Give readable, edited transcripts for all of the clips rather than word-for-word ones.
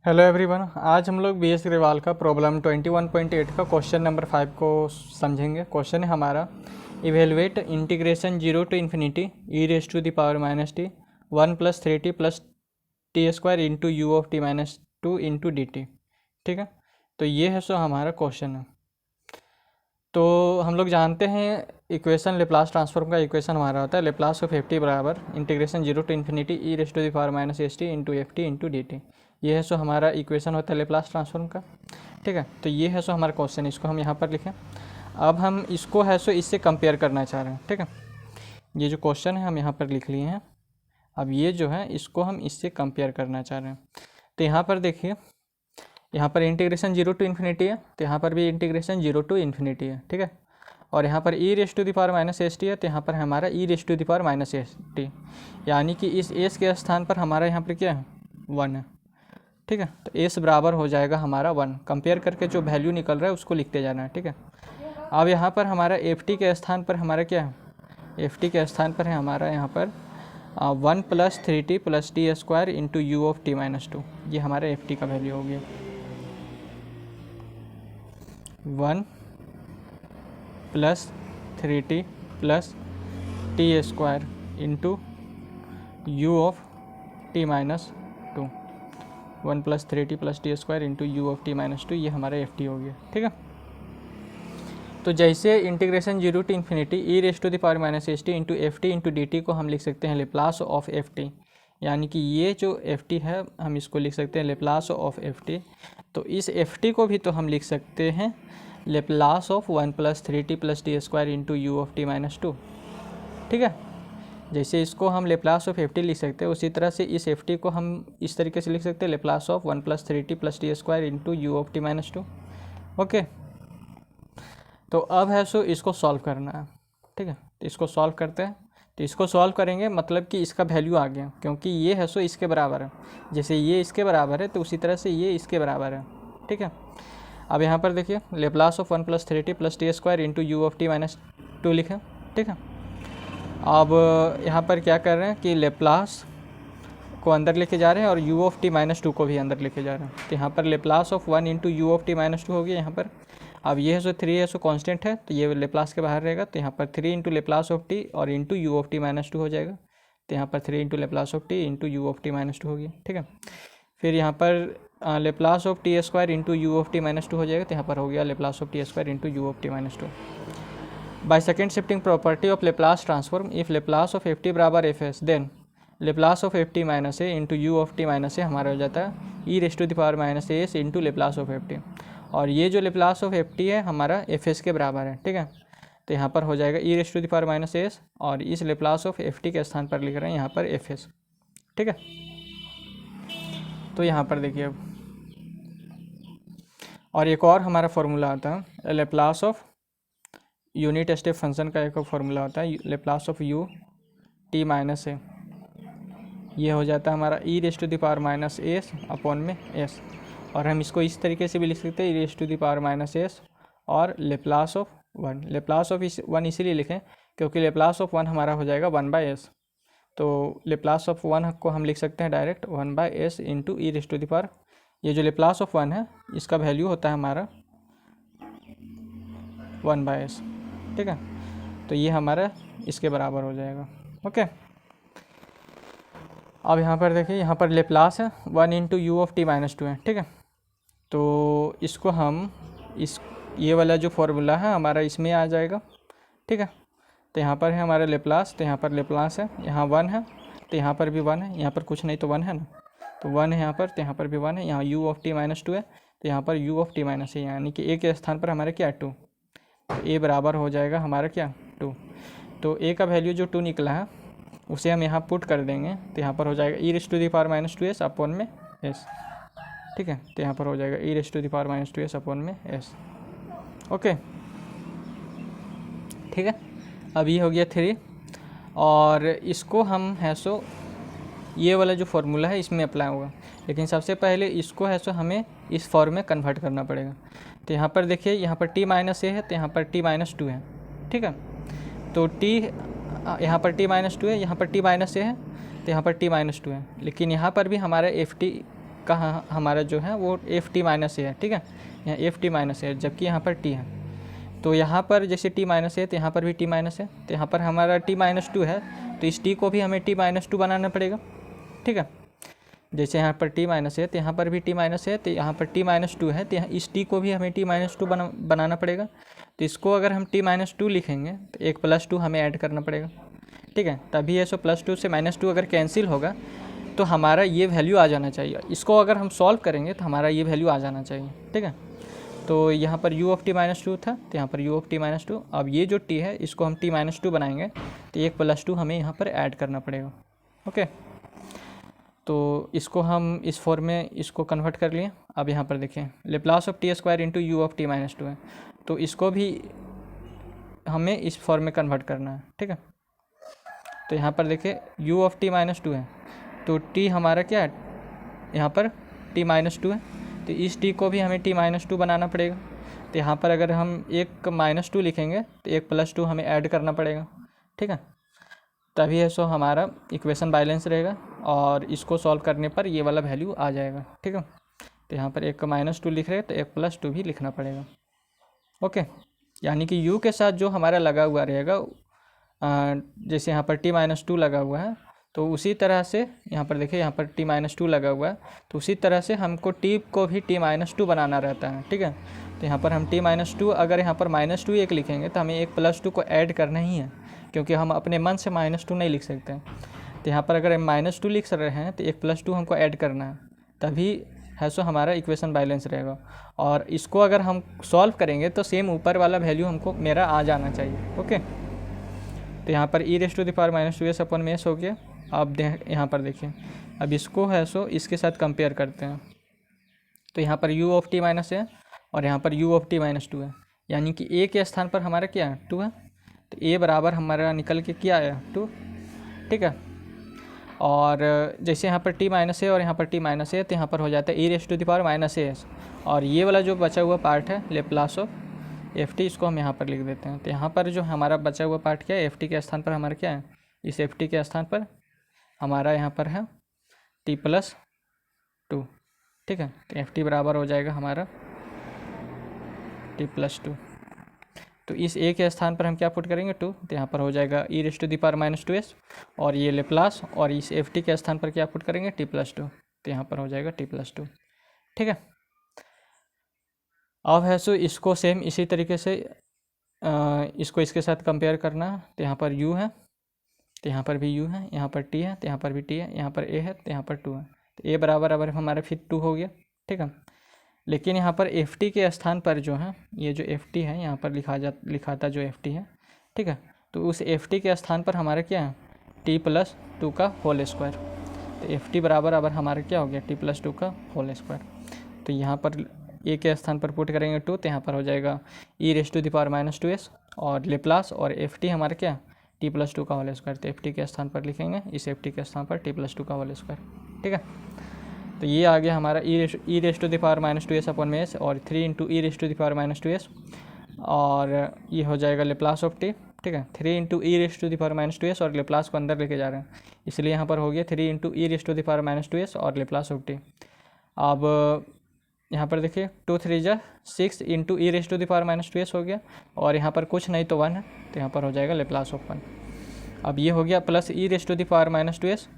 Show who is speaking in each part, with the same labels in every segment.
Speaker 1: Hello everyone, आज हम लोग बीएस ग्रेवाल का प्रॉब्लम 21.8 का क्वेश्चन नंबर 5 को समझेंगे। क्वेश्चन है हमारा, evaluate integration 0 to infinity e raise to the power minus t 1 plus 3t plus t square into u of t minus 2 into d t. ठीक है, तो ये है सो हमारा क्वेश्चन है। तो हम लोग जानते हैं इक्वेशन लेप्लास ट्रांसफॉर्म का इक्वेशन हमारा होता है लेप्लास ऑफ एफ टी बराबर integration 0 to infinity e raise to the power minus s t into f t into d t. ये है सो हमारा इक्वेशन होता है लेप्लास ट्रांसफॉर्म का। ठीक है, तो ये है सो हमारा क्वेश्चन, इसको हम यहाँ पर लिखें। अब हम इसको है सो इससे कंपेयर करना चाह रहे हैं। ठीक है, ये जो क्वेश्चन है हम यहाँ पर लिख लिए हैं। अब ये जो है इसको हम इससे कंपेयर करना चाह रहे हैं। तो यहाँ पर देखिए, यहाँ पर इंटीग्रेशन 0 टू इन्फिनिटी है, तो यहाँ पर भी इंटीग्रेशन 0 टू इन्फिनिटी है। ठीक है, और यहाँ पर e raise to the power minus s t है, तो यहाँ पर हमारा e raise to the power minus s t, यानी कि इस एस के स्थान पर हमारा यहाँ पर क्या है, 1 है। ठीक है, तो एस बराबर हो जाएगा हमारा 1। कंपेयर करके जो वैल्यू निकल रहा है उसको लिखते जाना है। ठीक है, अब यहाँ पर हमारा एफ टी के स्थान पर हमारा क्या है, एफ टी के स्थान पर है हमारा यहाँ पर 1 plus 3t plus t square into u of t minus 2। ये हमारा एफ टी का वैल्यू हो गया 1 plus 3t plus t square into u of t minus 2। 1 plus 3t plus t square into u of t minus 2, ये हमारा F T हो गया। ठीक है, तो जैसे integration 0 to infinity e raise to the power minus s t into f t into d t को हम लिख सकते हैं लेप्लास ऑफ एफ टी, यानी कि ये जो एफ टी है हम इसको लिख सकते हैं लेप्लास ऑफ एफ टी। तो इस एफ टी को भी तो हम लिख सकते हैं Laplace of 1 plus 3t plus t square into u of t minus 2। ठीक है, जैसे इसको हम लेप्लास ऑफ एफ टी लिख सकते हैं, उसी तरह से इस एफ टी को हम इस तरीके से लिख सकते हैं Laplace of 1 plus 3t plus t square into u of t minus 2। Okay, तो अब है सो इसको सॉल्व करना है। ठीक है, तो इसको सॉल्व करते हैं। तो इसको सॉल्व करेंगे मतलब कि इसका वैल्यू आ गया, क्योंकि ये है सो इसके बराबर है। जैसे ये इसके बराबर है तो उसी तरह से ये इसके बराबर है। ठीक है, अब यहाँ पर देखिए Laplace of 1 plus 3t plus t square into u of t minus 2 लिखें। ठीक है, अब यहाँ पर क्या कर रहे हैं कि लेप्लास को अंदर लेके जा रहे हैं और यू ऑफ टी माइनस 2 को भी अंदर लेके जा रहे हैं। तो यहाँ पर Laplace of 1 into u of t minus 2 हो गया यहाँ पर। अब ये है सो 3 है सो कांस्टेंट है, तो ये लेप्लास के बाहर रहेगा। तो यहाँ पर 3 इंटू लेप्लास ऑफ टी और into u of t minus 2 हो जाएगा। तो यहाँ पर 3 into Laplace of T into u of t minus 2 हो गया। ठीक है, फिर यहाँ पर Laplace of T square into u of t minus 2 हो जाएगा। तो यहाँ पर हो गया Laplace of T square into u of t minus 2। By second shifting property of Laplace transform, if Laplace of f t बराबर f s, then Laplace of f t minus a into u of t minus a हमारा हो जाता है e raise to the power minus s into Laplace of f t. और ये जो Laplace of f T है हमारा F S के बराबर है। ठीक है, तो यहाँ पर हो जाएगा e raise to the power minus s, और इस लेप्लास ऑफ एफ टी के स्थान पर लिख रहे हैं यहाँ पर एफ एस। ठीक है, तो यहाँ पर देखिए अब, और एक और हमारा फॉर्मूला आता है Laplace of unit step function का, एक फॉर्मूला होता है Laplace of u t minus a. ये हो जाता है हमारा e raise to the power minus s upon में एस, और हम इसको इस तरीके से भी लिख सकते हैं e raise to the power minus s और लेप्लास ऑफ 1। लेप्लास ऑफ 1 इसीलिए लिखें क्योंकि लेप्लास ऑफ 1 हमारा हो जाएगा 1 बाई एस। तो लेप्लास ऑफ 1 को हम लिख सकते हैं direct 1 by s into e raise to the power, ये जो लेप्लास ऑफ 1 है इसका वैल्यू होता है हमारा 1 बाई एस। ठीक है, तो ये हमारा इसके बराबर हो जाएगा। ओके, अब यहाँ पर देखिए, यहाँ पर लेप्लास है 1 into u of t minus 2 है। ठीक है, तो इसको हम इस ये वाला जो फॉर्मूला है हमारा इसमें आ जाएगा। ठीक है, तो यहाँ पर है हमारा लेप्लास, तो यहाँ पर लेप्लास है, यहाँ 1 है तो यहाँ पर भी 1 है, यहाँ पर कुछ नहीं तो 1 है ना, तो 1 है यहाँ पर, तो यहाँ पर भी 1 है। यहाँ यू ऑफ टी माइनस 2 है तो यहाँ पर यू ऑफ टी माइनस है, यानी कि ए के स्थान पर हमारे क्या 2, तो ए बराबर हो जाएगा हमारा क्या 2। तो ए का वैल्यू जो 2 निकला है उसे हम यहाँ पुट कर देंगे, तो यहाँ पर हो जाएगा e raise to the power minus 2s upon में एस। ठीक है, तो यहाँ पर हो जाएगा e raise to the power minus 2s upon में एस। ओके, ठीक है, अब ये हो गया 3, और इसको हम है सो ये वाला जो फार्मूला है इसमें अप्लाई होगा, लेकिन सबसे पहले इसको है सो हमें इस फॉर्म में कन्वर्ट करना पड़ेगा। तो यहाँ पर देखिए, यहाँ पर t माइनस ए है तो यहाँ पर t माइनस 2 है। ठीक है, तो t यहाँ पर t माइनस 2 है, यहाँ पर t माइनस ए है तो यहाँ पर t माइनस 2 है, लेकिन यहाँ पर भी हमारा एफ टी का हमारा जो है वो एफ टी माइनस ए है, ठीक है, यहाँ एफ टी माइनस ए, जबकि यहाँ पर टी है। तो यहाँ पर जैसे टी माइनस ए तो यहाँ पर भी टी माइनस है, तो यहाँ पर हमारा टी माइनस टू है, तो इस टी को भी हमें टी माइनस टू बनाना पड़ेगा, ठीक है। जैसे यहाँ पर टी माइनस है तो यहाँ पर भी टी माइनस है, तो यहाँ पर टी माइनस टू है, तो यहाँ इस टी को भी हमें टी माइनस टू बनाना पड़ेगा। तो इसको अगर हम टी माइनस टू लिखेंगे तो एक प्लस टू हमें ऐड करना पड़ेगा, ठीक है। तभी ये सो प्लस टू से माइनस टू अगर कैंसिल होगा तो हमारा ये वैल्यू आ जाना चाहिए। इसको अगर हम सॉल्व करेंगे तो हमारा ये वैल्यू आ जाना चाहिए, ठीक है। तो यहाँ पर u of t minus two था, तो यहाँ पर u of t minus two, अब ये जो t है इसको हम t माइनस टू बनाएंगे तो एक प्लस टू हमें यहाँ पर ऐड करना पड़ेगा, ओके। तो इसको हम इस फॉर्म में इसको कन्वर्ट कर लिए। अब यहाँ पर देखें Laplace of T square into u of t minus two है, तो इसको भी हमें इस फॉर्म में कन्वर्ट करना है, ठीक है। तो यहाँ पर देखिए u of t minus two है, तो t हमारा क्या है, यहाँ पर t माइनस टू है, तो इस t को भी हमें t माइनस टू बनाना पड़ेगा। तो यहाँ पर अगर हम एक माइनस टू लिखेंगे तो एक प्लस टू हमें ऐड करना पड़ेगा, ठीक है। तभी है सो हमारा इक्वेशन बैलेंस रहेगा और इसको सॉल्व करने पर ये वाला वैल्यू आ जाएगा, ठीक है। तो यहाँ पर एक माइनस टू लिख रहे हैं तो एक प्लस टू भी लिखना पड़ेगा, ओके। यानी कि u के साथ जो हमारा लगा हुआ रहेगा, जैसे यहाँ पर t माइनस टू लगा हुआ है तो उसी तरह से यहाँ पर देखिए यहाँ पर t माइनस टू लगा हुआ है, तो उसी तरह से हमको t को भी t माइनस टू बनाना रहता है, ठीक है। तो यहाँ पर हम t माइनस टू, अगर यहाँ पर माइनस टू एक लिखेंगे तो हमें एक प्लस टू को ऐड करना ही है, क्योंकि हम अपने मन से माइनस टू नहीं लिख सकते हैं। तो यहाँ पर अगर हम माइनस टू लिख रहे हैं तो एक प्लस टू हमको ऐड करना है, तभी है सो हमारा इक्वेशन बैलेंस रहेगा। और इसको अगर हम सॉल्व करेंगे तो सेम ऊपर वाला वैल्यू हमको मेरा आ जाना चाहिए, ओके। तो यहाँ पर e raise to the power minus two s upon में एस हो गया। अब यहाँ पर देखिए अब इसको है सो इसके साथ कंपेयर करते हैं, तो यहाँ पर u ऑफ टी माइनस है और यहाँ पर u of t minus two है, यानी कि a के स्थान पर हमारा क्या है, 2 है। तो a बराबर हमारा निकल के क्या आया, 2, ठीक है। और जैसे यहाँ पर t माइनस है और यहाँ पर t माइनस है तो यहाँ पर हो जाता है e raise to the power minus s, और ये वाला जो बचा हुआ पार्ट है लेप्लास ऑफ एफ टी, इसको हम यहाँ पर लिख देते हैं। तो यहाँ पर जो हमारा बचा हुआ पार्ट क्या है, एफ टी के स्थान पर हमारा क्या है, इस एफ टी के स्थान पर हमारा यहाँ पर है t प्लस टू, ठीक है। तो एफ टी बराबर हो जाएगा हमारा t प्लस टू। तो इस a के स्थान पर हम क्या पुट करेंगे, 2, तो यहाँ पर हो जाएगा e raise to the power minus two s, और ये लेप्लास, और इस एफ टी के स्थान पर क्या पुट करेंगे, t प्लस टू, तो यहाँ पर हो जाएगा t प्लस टू, ठीक है। अब है सो इसको सेम इसी तरीके से इसको इसके साथ कंपेयर करना। तो यहाँ पर u है तो यहाँ पर भी u है, यहाँ पर t है तो यहाँ पर भी t है, यहाँ पर a है तो यहाँ पर 2 है। तो a बराबर अब हमारा फिर 2 हो गया, ठीक है। लेकिन यहाँ पर एफ टी के स्थान पर जो है, ये जो एफ टी है यहाँ पर लिखाता जो एफ टी है, ठीक है। तो उस एफ टी के स्थान पर हमारा क्या है, t प्लस टू का होल स्क्वायर। तो एफ टी बराबर अब हमारा क्या हो गया, t प्लस टू का होल स्क्वायर। तो यहाँ पर a के स्थान पर पुट करेंगे 2, तो यहाँ पर हो जाएगा e raise to the power minus two s, और लेप्लास और एफ टी हमारा क्या, t प्लस टू का होल स्क्वायर। तो एफ टी के स्थान पर लिखेंगे इस एफ टी के स्थान पर t प्लस टू का होल स्क्वायर, ठीक है। तो ये आ गया हमारा e raise to the power minus two s upon में एस, और 3 into e raise to the power minus two s, और ये हो जाएगा लेप्लास ऑफ टी, ठीक है। 3 into e raise to the power minus two s, और Laplace को अंदर लेके जा रहे हैं, इसलिए यहाँ पर हो गया 3 into e raise to the power minus two s और लेप्लास ऑफ टी। अब यहाँ पर देखिए 2 3 जा 6 into e raise to the power minus two s हो गया, और यहाँ पर कुछ नहीं तो 1 है, तो यहाँ पर हो जाएगा लेप्लास ऑफ 1। अब ये हो गया plus e raise to the power minus two s,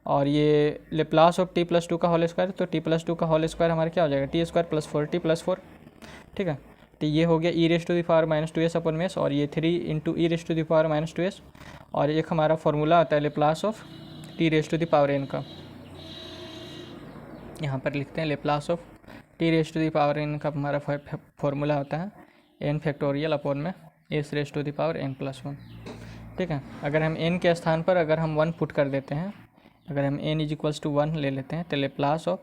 Speaker 1: और ये Laplace of t plus two का होल स्क्वायर। तो टी प्लस टू का होल स्क्वायर हमारा क्या हो जाएगा, t square plus 4 t plus 4, ठीक है। तो ये हो गया e raise to the power minus two s upon में एस, और ये 3 into e raise to the power minus two s, और एक हमारा फॉर्मूला आता है Laplace of t raise to the power n का, यहाँ पर लिखते हैं Laplace of t raise to the power n का हमारा फॉर्मूला होता है एन फैक्टोरियल अपॉन में s raise to the power n plus 1, ठीक है। अगर हम एन के स्थान पर अगर हम 1 पुट कर देते हैं, अगर हम n इज इक्वल्स टू 1 ले लेते हैं, तो लेप्लास ऑफ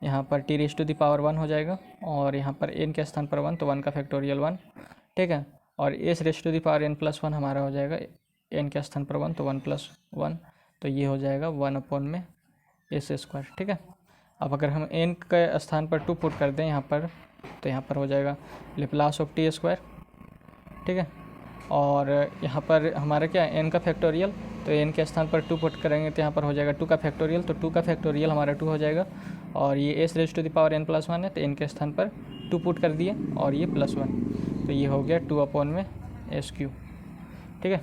Speaker 1: यहाँ पर t raise to the power 1 हो जाएगा, और यहाँ पर n के स्थान पर 1 तो 1 का फैक्टोरियल 1, ठीक है। और s raise to the power n plus 1 हमारा हो जाएगा n के स्थान पर 1 तो 1 प्लस 1, तो ये हो जाएगा 1 अपॉन में एस स्क्वायर, ठीक है। अब अगर हम n के स्थान पर 2 पुट कर दें यहाँ पर, तो यहाँ पर हो जाएगा लेप्लास ऑफ टी स्क्वायर, ठीक है। और यहाँ पर हमारा क्या है, n का फैक्टोरियल, तो n के स्थान पर 2 पुट करेंगे तो यहाँ पर हो जाएगा 2 का फैक्टोरियल, तो 2 का फैक्टोरियल हमारा 2 हो जाएगा, और ये s raise to the power n plus 1 है, तो n के स्थान पर 2 पुट कर दिए और ये +1, तो ये हो गया 2/SQ। ठीक है,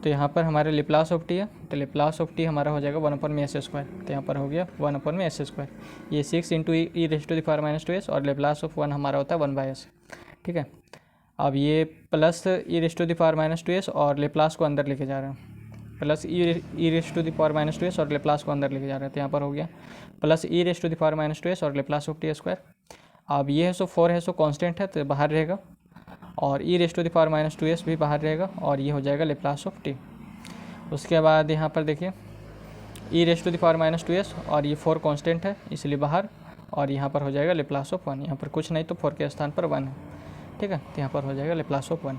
Speaker 1: तो यहाँ पर हमारे लेप्लास ऑफ टी है, तो लेप्लास ऑफ टी हमारा हो जाएगा 1/s², तो यहाँ पर हो गया 1/s²। ये 6 × e raise to the power -2s और लेप्लास ऑफ 1 हमारा होता है 1/s। ठीक है, अब ये plus e raise to the power -2s और लेप्लास को अंदर लेके जा रहे हैं, plus e raise to the power -2s और लेप्लास को अंदर लेके जा रहे हैं, तो यहाँ पर हो गया plus e raise to the power -2s और लेप्लास ऑफ t²। अब ये है सो 4 है, सो कांस्टेंट है, तो बाहर रहेगा, और e raise to the power -2s भी बाहर रहेगा, और ये हो जाएगा लेप्लास ऑफ टी। उसके बाद यहाँ पर देखिए e raise to the power -2s और ये 4 कांस्टेंट है इसलिए बाहर, और यहाँ पर हो जाएगा लेप्लास ऑफ 1, यहाँ पर कुछ नहीं तो 4 के स्थान पर 1 है। ठीक है, तो यहाँ पर हो जाएगा लेप्लास ऑफ 1,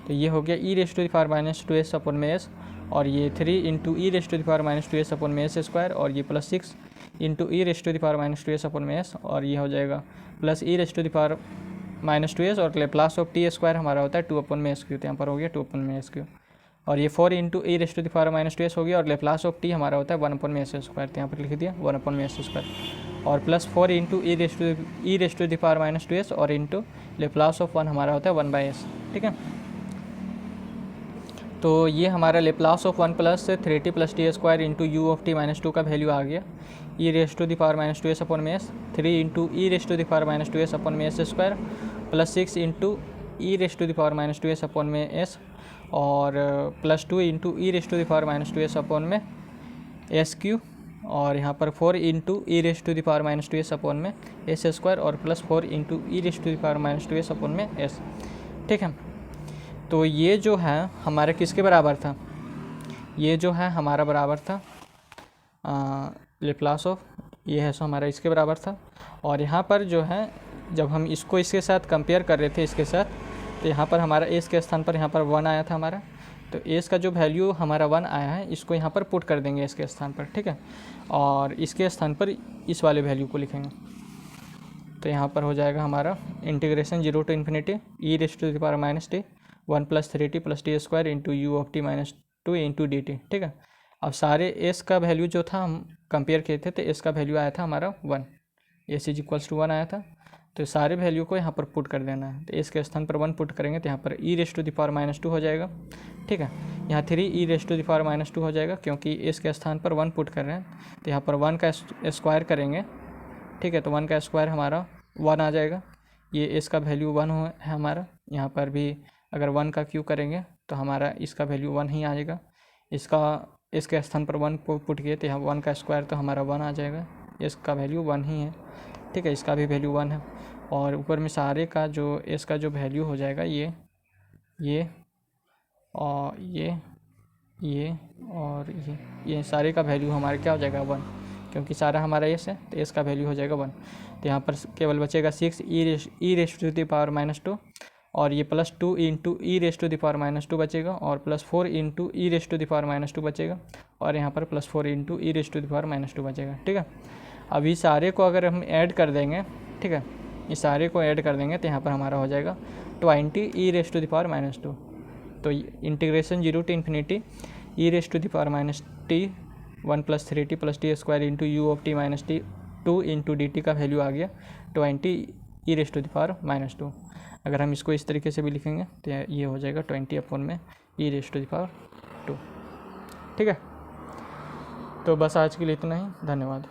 Speaker 1: तो ये हो गया e raise to the power -2s upon में s, और ये 3 × e raise to the power -2s upon में s², और ये +6 × e raise to the power -2s upon में s, और ये हो जाएगा plus e raise to the power -2s और लेप्लास ऑफ t² हमारा होता है 2/SQ, तो यहाँ पर हो गया 2/SQ, और ये 4 × e raise to the power -2s हो गया, और लेप्लास ऑफ t हमारा होता है 1/s², तो यहाँ पर लिख दिया 1/s², और +4 × e raise to the power -2s और इंटू लेप्लास ऑफ 1 हमारा होता है 1/s। ठीक है, तो ये हमारा Laplace of 1 + 3t + t² into u of t - 2 का वैल्यू आ गया e raise to the power -2s upon में s, 3 × e raise to the power -2s upon में s², +6 × e raise to the power -2s upon में s, और +2 × e raise to the power -2s upon में SQ, और यहाँ पर 4 × e raise to the power -2s upon में s², और +4 × e raise to the power -2s upon में s। ठीक है, तो ये जो है हमारे किसके बराबर था, ये जो है हमारा बराबर था लेप्लास ऑफ, ये है सो हमारा इसके बराबर था, और यहाँ पर जो है जब हम इसको इसके साथ कंपेयर कर रहे थे इसके साथ, तो यहाँ पर हमारा एस के स्थान पर यहाँ पर 1 आया था हमारा, तो एस का जो वैल्यू हमारा 1 आया है इसको यहाँ पर पुट कर देंगे इसके स्थान पर। ठीक है, और इसके स्थान पर इस वाले वैल्यू को लिखेंगे, तो यहाँ पर हो जाएगा हमारा integration 0 to ∞ e raise to the power -t 1 + 3t + t² into u of t - 2 into dt। ठीक है, अब सारे s का वैल्यू जो था हम कंपेयर किए थे, तो s का वैल्यू आया था हमारा 1, s = 1 आया था, तो सारे वैल्यू को यहाँ पर पुट कर देना है, तो s के स्थान पर 1 पुट करेंगे, तो यहाँ पर e raise to the power -2 हो जाएगा। ठीक है, यहाँ 3 e raise to the power -2 हो जाएगा, क्योंकि s के स्थान पर 1 पुट कर रहे हैं, तो यहाँ पर 1 का स्क्वायर करेंगे। ठीक है, तो 1 का स्क्वायर हमारा 1 आ जाएगा, ये s का वैल्यू 1 है हमारा, यहाँ पर भी अगर 1 का क्यूब करेंगे तो हमारा इसका वैल्यू 1 ही आ जाएगा, इसके स्थान पर 1 पुट किए तो यहाँ 1 का स्क्वायर तो हमारा 1 आ जाएगा, इसका वैल्यू 1 ही है। ठीक है, इसका भी वैल्यू 1 है, और ऊपर में सारे का जो इसका जो वैल्यू हो जाएगा ये और ये और ये सारे का वैल्यू हमारा क्या हो जाएगा 1, क्योंकि सारा हमारा एस है, तो एस का वैल्यू हो जाएगा 1, तो यहाँ पर केवल बचेगा 6 e raise to the power -2, और ये +2 × e raise to the power -2 बचेगा, और +4 × e raise to the power -2 बचेगा, और यहाँ पर +4 × e raise to the power -2 बचेगा। ठीक है, अभी सारे को अगर हम ऐड कर देंगे, ठीक है, ये सारे को ऐड कर देंगे, तो यहाँ पर हमारा हो जाएगा 20 e raise to the power -2, तो integration 0 to ∞ e raise to the power -t 1 + 3t + t² into u of t - 2 into dt का वैल्यू आ गया 20 e raise to the power -2। अगर हम इसको इस तरीके से भी लिखेंगे तो ये हो जाएगा 20 e raise to the power 2। ठीक है, तो बस आज के लिए इतना ही, धन्यवाद।